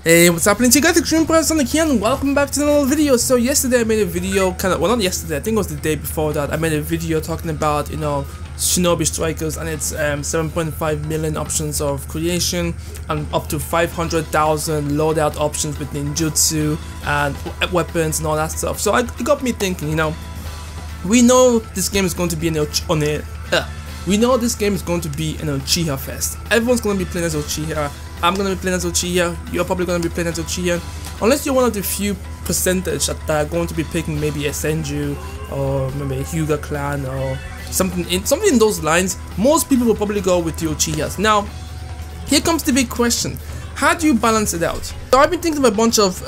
Hey, what's happening to you guys? Extreme Sonic here and welcome back to another video. So yesterday I made a video, well, not yesterday, I think it was the day before that. I made a video talking about, Shinobi Strikers and its 7.5 million options of creation and up to 500,000 loadout options with ninjutsu and weapons and all that stuff. So it got me thinking, we know this game is going to be we know this game is going to be an UCHIHA fest. Everyone's going to be playing as UCHIHA. I'm going to be playing as UCHIHA. You're probably going to be playing as UCHIHA. Unless you're one of the few percentage that are going to be picking maybe a Senju or maybe a Hyuga clan or something in those lines. Most people will probably go with the UCHIHAs. Now, here comes the big question. How do you balance it out? So I've been thinking of a bunch of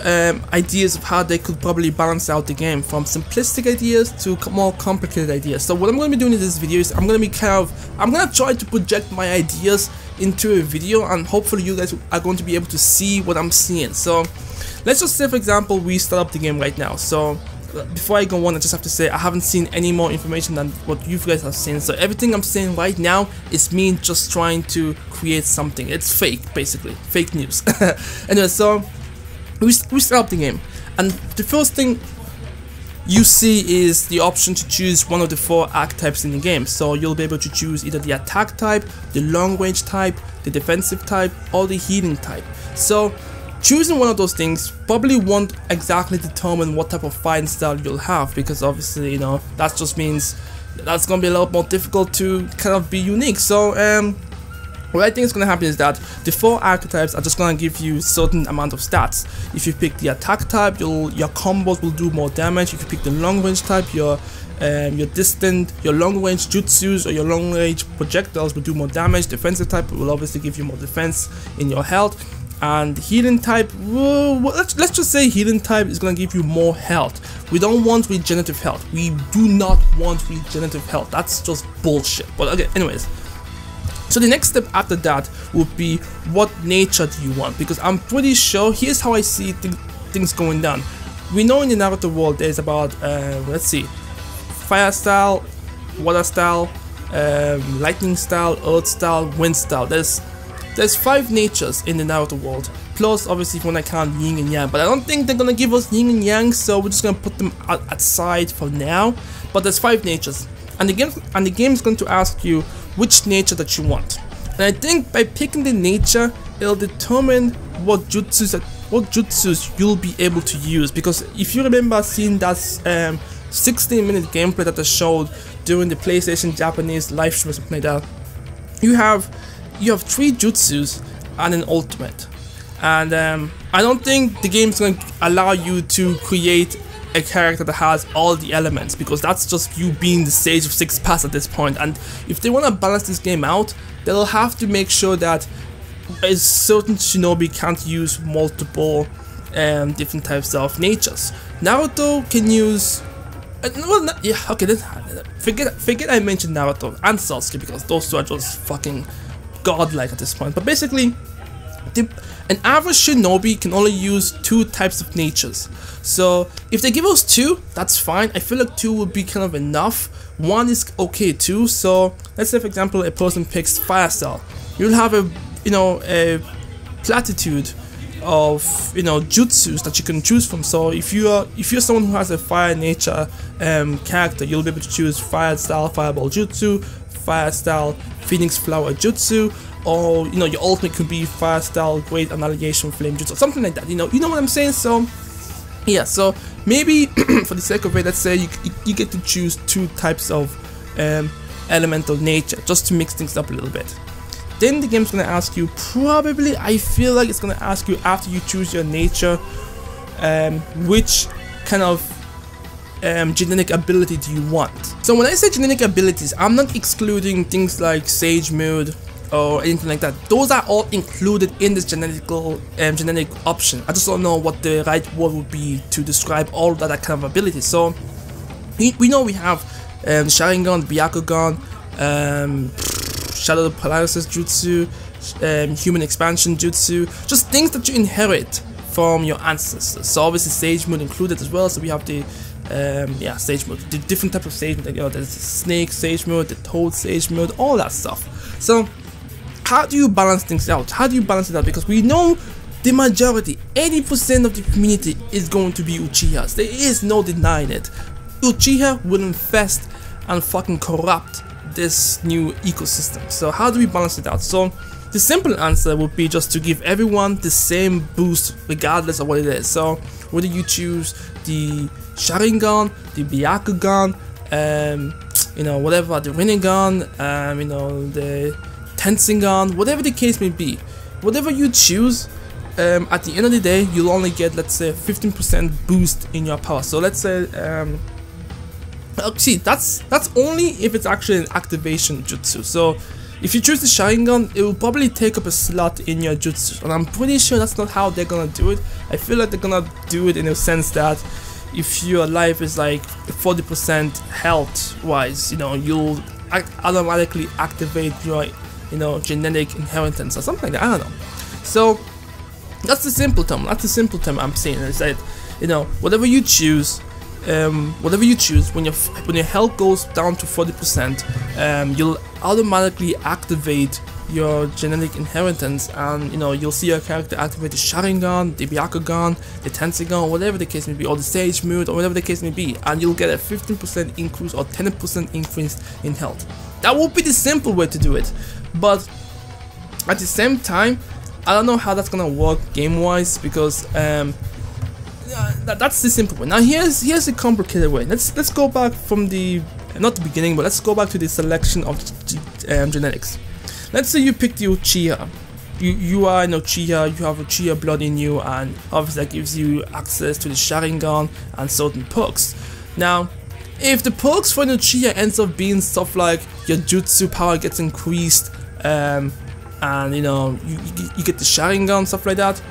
ideas of how they could probably balance out the game, from simplistic ideas to more complicated ideas. So what I'm going to be doing in this video is I'm going to try to project my ideas into a video, and hopefully you guys are going to be able to see what I'm seeing. So let's just say, for example, we start up the game right now. So before I go on, I just have to say I haven't seen any more information than what you guys have seen. So everything I'm saying right now is me just trying to create something. It's fake, basically, fake news. Anyway, so we start up the game, and the first thing you see is the option to choose one of the 4 archetypes in the game. So you'll be able to choose either the attack type, the long range type, the defensive type, or the healing type. So choosing one of those things probably won't exactly determine what type of fighting style you'll have, because obviously, that just means that's gonna be a lot more difficult to kind of be unique. So what I think is going to happen is that the 4 archetypes are just going to give you certain amount of stats. If you pick the attack type, your combos will do more damage. If you pick the long range type, your long range jutsus or your long range projectiles will do more damage. Defensive type will obviously give you more defense in your health. And healing type, let's just say healing type is going to give you more health. We don't want regenerative health. We do not want regenerative health. That's just bullshit. But okay, anyways. So the next step after that would be, what nature do you want? Because I'm pretty sure, here's how I see things going down. We know in the Naruto world there's about, let's see, fire style, water style, lightning style, earth style, wind style. There's 5 natures in the Naruto world. Plus, obviously, if you want to count yin and yang. But I don't think they're going to give us yin and yang, so we're just going to put them aside for now. But there's 5 natures. And the game is going to ask you which nature that you want. And I think by picking the nature, it'll determine what jutsus you'll be able to use. Because if you remember seeing that 16-minute gameplay that I showed during the PlayStation Japanese live stream or something like that, you have 3 jutsus and an ultimate. And I don't think the game's going to allow you to create a character that has all the elements, because that's just you being the sage of 6 paths at this point. And if they want to balance this game out, they'll have to make sure that a certain shinobi can't use multiple different types of natures. Naruto can use forget I mentioned Naruto and Sasuke, because those 2 are just fucking godlike at this point. But basically, an average shinobi can only use 2 types of natures. So if they give us 2, that's fine. I feel like 2 would be kind of enough. 1 is okay too. So let's say, for example, a person picks fire style. You'll have a platitude of jutsus that you can choose from. So if you're someone who has a fire nature character, you'll be able to choose fire style fireball jutsu, fire style phoenix flower jutsu, or your ultimate could be fire style great annihilation flame jutsu, or something like that. You know what I'm saying? So yeah, so maybe for the sake of it, let's say you get to choose 2 types of elemental nature, just to mix things up a little bit. Then the game's gonna ask you, probably, I feel like it's gonna ask you, after you choose your nature, which kind of genetic ability do you want. So when I say genetic abilities, I'm not excluding things like sage mode or anything like that. Those are all included in this genetic option. I just don't know what the right word would be to describe all that kind of abilities. So we know we have Sharingan, Byakugan, Shadow Paralysis Jutsu, Human Expansion Jutsu, just things that you inherit from your ancestors. So obviously Sage Mode included as well. So we have the Sage Mode, the different type of Sage Mode. There's the Snake Sage Mode, the Toad Sage Mode, all that stuff. So how do you balance things out? How do you balance it out? Because we know the majority, 80% of the community is going to be Uchihas. There is no denying it. Uchiha will infest and fucking corrupt this new ecosystem. So how do we balance it out? So the simple answer would be just to give everyone the same boost regardless of what it is. So whether you choose the Sharingan, the Byakugan, you know, whatever, the Rinnegan, you know, the Tensengan, whatever the case may be, whatever you choose, at the end of the day, you'll only get, let's say, 15% boost in your power. So let's say, see, that's only if it's actually an activation jutsu. So if you choose the Sharingan, it will probably take up a slot in your jutsu, and I'm pretty sure that's not how they're gonna do it. I feel like they're gonna do it in a sense that if your life is like 40% health wise, you know, you'll automatically activate your, you know, genetic inheritance or something like that. I don't know. So that's the simple term. That's the simple term I'm saying, is that, you know, whatever you choose, when your health goes down to 40%, you'll automatically activate your genetic inheritance, and you know, you'll see your character activate the Sharingan, the Byakugan, the Tensengan, whatever the case may be, or the Sage Mode, or whatever the case may be, and you'll get a 15% increase or 10% increase in health. That would be the simple way to do it, but at the same time, I don't know how that's gonna work game wise, because that's the simple way. Now here's the complicated way. Let's go back from the, not the beginning, but let's go back to the selection of genetics. Let's say you pick the Uchiha. You are an Uchiha, you have Uchiha blood in you, and obviously that gives you access to the Sharingan and certain perks. Now, if the perks for an Uchiha ends up being stuff like your jutsu power gets increased, and you know, you get the Sharingan, stuff like that,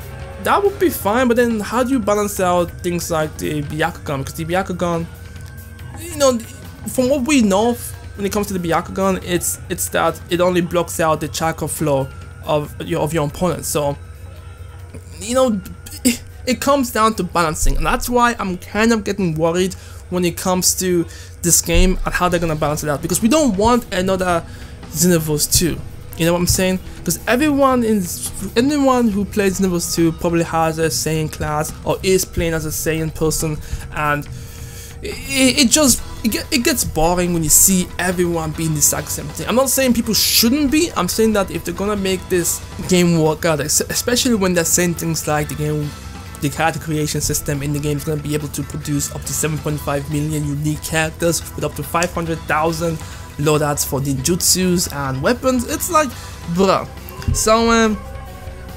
that would be fine. But then how do you balance out things like the Byakugan? Because the Byakugan, you know, from what we know when it comes to the Byakugan, it's that it only blocks out the chakra flow of your opponent. So, you know, it comes down to balancing, and that's why I'm kind of getting worried when it comes to this game and how they're gonna balance it out, because we don't want another Xenoverse 2. You know what I'm saying? Because anyone who plays Xenoverse 2 probably has a Saiyan class or is playing as a Saiyan person, and it gets boring when you see everyone being the exact same thing. I'm not saying people shouldn't be. I'm saying that if they're gonna make this game work out, especially when they're saying things like the character creation system in the game is gonna be able to produce up to 7.5 million unique characters with up to 500,000 loadouts for ninjutsus and weapons. It's like, bruh. So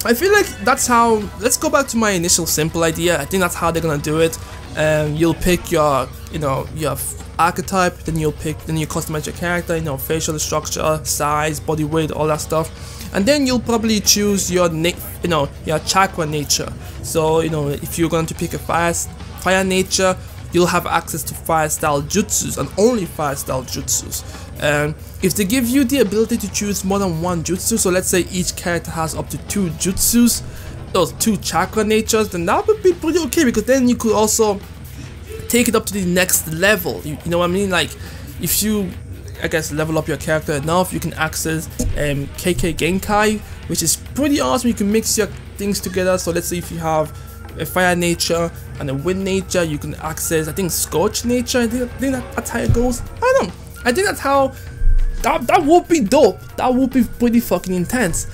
I feel like that's how. Let's go back to my initial simple idea. I think that's how they're gonna do it. You'll pick your, you know, your archetype, then you customize your character, you know, facial structure, size, body weight, all that stuff, and then you'll probably choose your your chakra nature. So, you know, if you're going to pick a fire nature, you'll have access to fire style jutsus and only fire style jutsus. If they give you the ability to choose more than one jutsu, so let's say each character has up to 2 jutsus, those 2 chakra natures, then that would be pretty okay, because then you could also take it up to the next level. You know what I mean? Like, if you, I guess, level up your character enough, you can access KK Genkai, which is pretty awesome. You can mix your things together. So let's say if you have a fire nature and a wind nature, you can access, I think, scorch nature. I think that's how it goes. I don't know. I think that's how. That would be dope. That would be pretty fucking intense.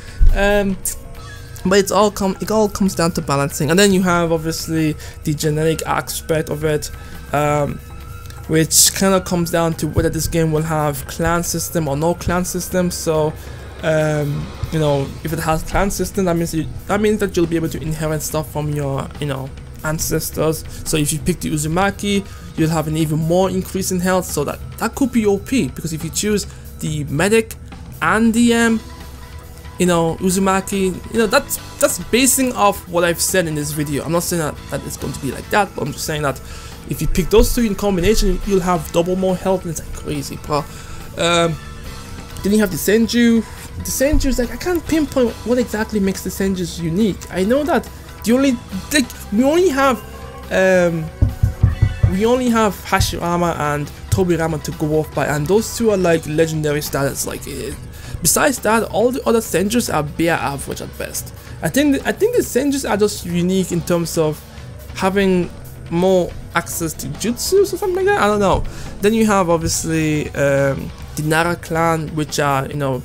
But it all comes down to balancing, and then you have obviously the genetic aspect of it, which kind of comes down to whether this game will have clan system or no clan system. So, you know, if it has clan system, that means that you'll be able to inherit stuff from your, you know, ancestors. So if you pick the Uzumaki, you'll have an even more increase in health. So that could be OP, because if you choose the medic and the you know, Uzumaki, you know, that's basing off what I've said in this video. I'm not saying that it's going to be like that, but I'm just saying that if you pick those 2 in combination, you'll have double more health, and it's like crazy, bro. Then you have the Senju. The Senju is like, I can't pinpoint what exactly makes the Senjus unique. I know that we only have Hashirama and Tobirama to go off by, and those 2 are like legendary status, like Besides that, all the other senjus are bare average at best. I think the senjus are just unique in terms of having more access to jutsus or something like that. I don't know. Then you have obviously the Nara clan, which are, you know,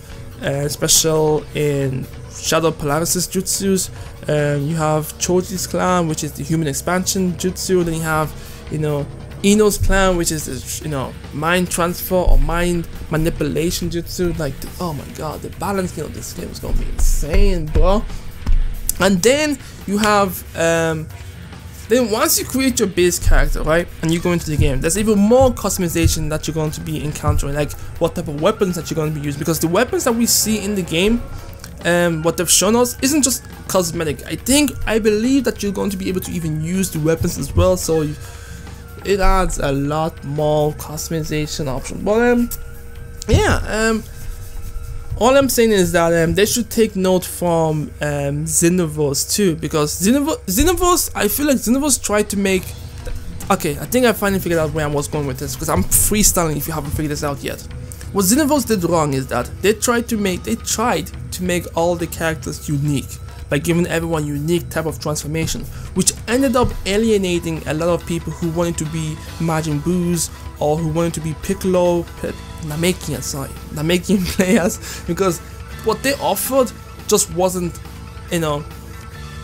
special in Shadow Polaris' jutsus. You have Choji's clan, which is the human expansion jutsu. Then you have, you know, Ino's clan, which is the, you know, mind transfer or mind manipulation jutsu. Like, oh my god, the balance of this game is gonna be insane, bro. And then you have then once you create your base character, right, and you go into the game, there's even more customization that you're going to be encountering, like what type of weapons that you're going to be using, because the weapons that we see in the game, what they've shown us, isn't just cosmetic. I believe that you're going to be able to even use the weapons as well, so it adds a lot more customization options. But yeah, all I'm saying is that they should take note from Xenoverse too, because Xenoverse, I feel like Xenoverse tried to make. Okay, I think I finally figured out where I was going with this, because I'm freestyling if you haven't figured this out yet. What Xenoverse did wrong is that they tried to make all the characters unique by giving everyone unique type of transformation, which ended up alienating a lot of people who wanted to be Majin Boos or who wanted to be Piccolo, Namekian players, because what they offered just wasn't, you know,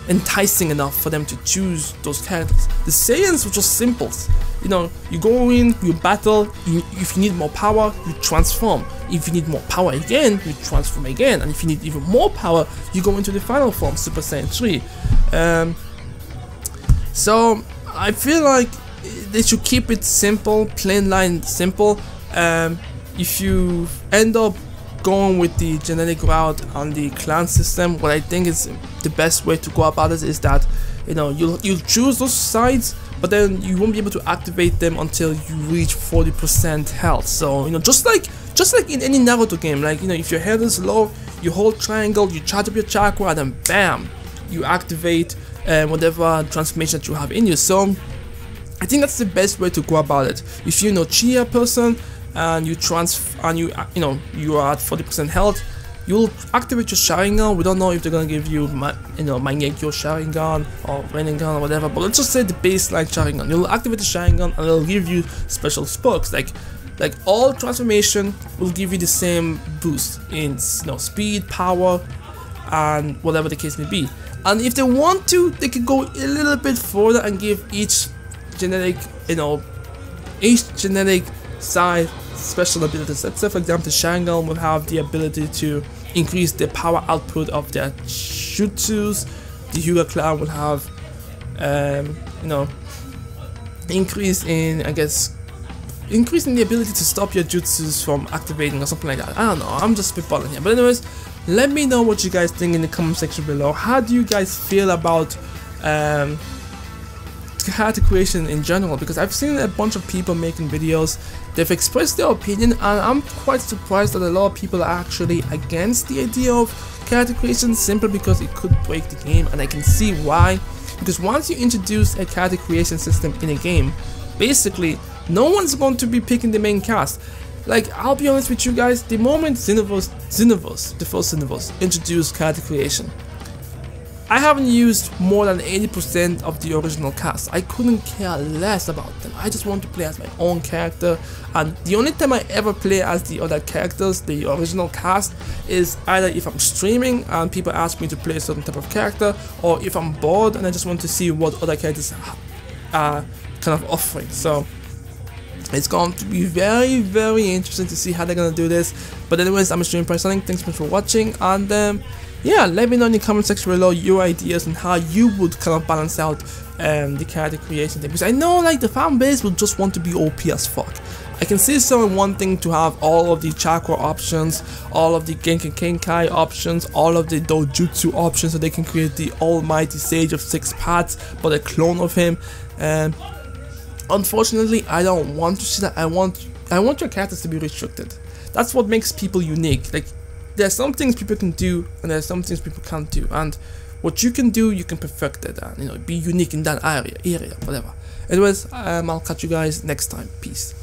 enticing enough for them to choose those characters. The Saiyans were just simples. You know, you go in, you battle, if you need more power, you transform. If you need more power again, you transform again. And if you need even more power, you go into the final form, Super Saiyan 3. So, I feel like they should keep it simple, plain line simple. If you end up going with the genetic route on the clan system, what I think is the best way to go about it is that, you know, you'll choose those sides, but then you won't be able to activate them until you reach 40% health. So, you know, just like in any Naruto game, like, you know, if your health is low, you hold triangle, you charge up your chakra, and then bam, you activate whatever transformation that you have in you. So I think that's the best way to go about it. If you're an UCHIHA person and you you are at 40% health, you'll activate your Sharingan. We don't know if they're gonna give you, Mangekyo Sharingan or Rinnegan or whatever, but let's just say the baseline Sharingan. You'll activate the Sharingan and it'll give you special spokes. Like all transformation will give you the same boost in, you know, speed, power, and whatever the case may be. And if they want to, they can go a little bit further and give each genetic, each genetic side special abilities. Let's say, for example, the Sharingan will have the ability to increase the power output of their jutsus. The Hyuga clan will have, increase in, increasing the ability to stop your jutsus from activating or something like that. I don't know, I'm just spitballing here. But anyways, let me know what you guys think in the comment section below. How do you guys feel about character creation in general? Because I've seen a bunch of people making videos, they've expressed their opinion, and I'm quite surprised that a lot of people are actually against the idea of character creation, simply because it could break the game. And I can see why, because once you introduce a character creation system in a game, basically no one's going to be picking the main cast. Like, I'll be honest with you guys, the moment Xenoverse, the first Xenoverse, introduced character creation, I haven't used more than 80% of the original cast. I couldn't care less about them. I just want to play as my own character, and the only time I ever play as the other characters, the original cast, is either if I'm streaming and people ask me to play a certain type of character, or if I'm bored and I just want to see what other characters are kind of offering. So it's going to be very, very interesting to see how they're gonna do this. But anyways, I'm Stream Price Sonic. Thanks so much for watching, and yeah, let me know in the comment section below your ideas on how you would kind of balance out the character creation thing, because I know, like, the fan base will just want to be OP as fuck. I can see someone wanting to have all of the chakra options, all of the Genki Kenkai options, all of the dojutsu options, so they can create the almighty sage of 6 paths, but a clone of him. Unfortunately, I don't want to see that. I want your characters to be restricted. That's what makes people unique. Like, there's some things people can do, and there's some things people can't do. And what you can do, you can perfect it, and be unique in that area, whatever. Anyways, I'll catch you guys next time. Peace.